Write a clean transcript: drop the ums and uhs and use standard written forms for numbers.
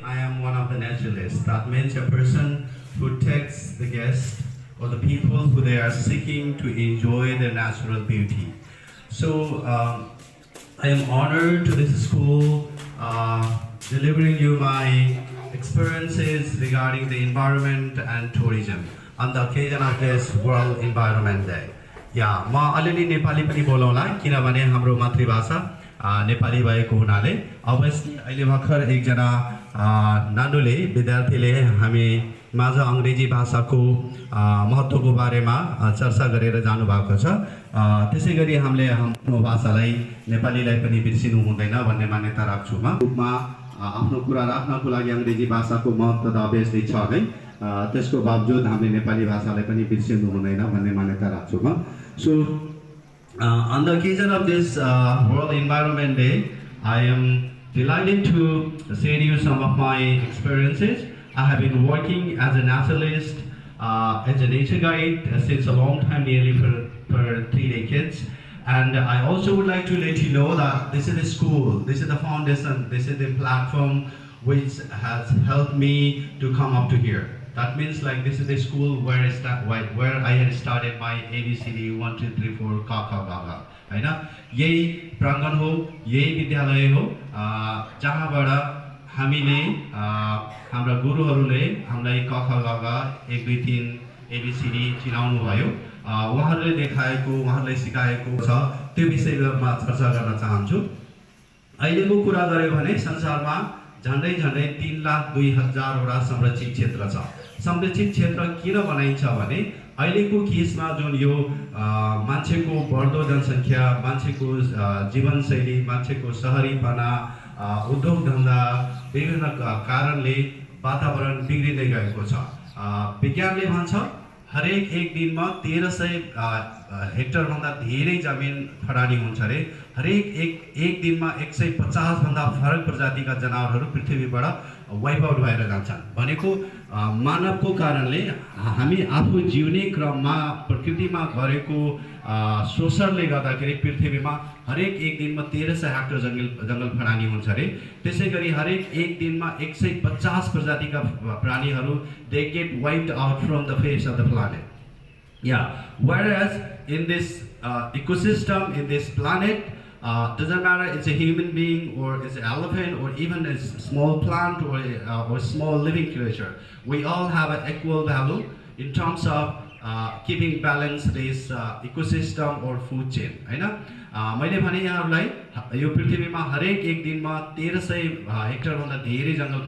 I am one of the naturalists. That means a person who takes the guest or the people who they are seeking to enjoy their natural beauty. So I am honored to this school delivering you my experiences regarding the environment and tourism on the occasion of this World Environment Day. Yeah, म अलिअलि नेपाली पनि बोलाउँला किनभने हाम्रो मातृभाषा नेपाली भएको हुनाले अवश्य अहिले भर्खर एकजना नानुले विद्यार्थीले हामी माझ अङ्ग्रेजी भाषाको महत्त्वको बारेमा चर्चा गरेर जानुभएको छ। त्यसैगरी हामीले हाम्रो भाषालाई नेपालीलाई पनि बिर्सिनु हुँदैन भन्ने मान्यता राख्छु म। रूपमा आफ्नो कुरा राख्नको लागि अङ्ग्रेजी भाषाको महत्त्व त अभियसली छ नै, त्यसको बावजुद हामीले नेपाली भाषालाई पनि बिर्सिनु हुँदैन भन्ने मान्यता राख्छु म। So on the occasion of this World Environment Day, I am delighted to share you some of my experiences. I have been working as a naturalist, as a nature guide since a long time, nearly for 3 decades. And I also would like to let you know that this is the school, this is the foundation, this is the platform which has helped me to come up to here. That means like this is the school where I had started my ABCD 1 2 3 4 ka kha ga ga हैन। यही प्राङ्गण हो, यही विद्यालय हो जहाँबाट हामीले हाम्रा गुरुहरूले हामीलाई क ख ग घ 1 2 3 ABCD चिनाउनु भयो। उहाँहरूले देखाएको, उहाँहरूले सिकाएको छ, त्यो विषयमा चर्चा गर्न चाहन्छु। अहिलेको कुरा गर्यो भने संसारमा झन्डै 3,02,000 वटा संरक्षित क्षेत्र छ। संरक्षित क्षेत्र किन बनाइन्छ भने अहिलेको केसमा जुन यो मान्छेको बढ्दो जनसङ्ख्या, मान्छेको जीवनशैली, मान्छेको सहरीपना, उद्योग धन्दा विभिन्न कारणले वातावरण बिग्रिँदै गएको छ। विज्ञानले भन्छ हरेक एक दिनमा 1300 हेक्टर भन्दा धेरै जमिन खरानी हुन्छ रे। हरेक एक दिनमा 150 भन्दा फरक प्रजातिका जनावरहरू पृथ्वीबाट वाइप आउट भएर जान्छन्। भनेको मानवको कारणले हामी आफू जिउने क्रममा प्रकृतिमा गरेको शोषणले गर्दाखेरि पृथ्वीमा हरेक एक दिनमा 1300 हेक्टर जङ्गल खरानी हुन्छ रे। त्यसैगरी हरेक एक दिनमा 150 प्रजातिका प्राणीहरू they get wiped out from the face of the planet. Yeah, whereas in this ecosystem, in this planet, doesn't matter it's a human being or it's an elephant or even a small plant or small living creature, we all have an equal value in terms of keeping balance this ecosystem or food chain हैन। मैले भने यहाँहरूलाई यो पृथ्वीमा हरेक एक दिनमा 1300 hectare भन्दा धेरै जङ्गल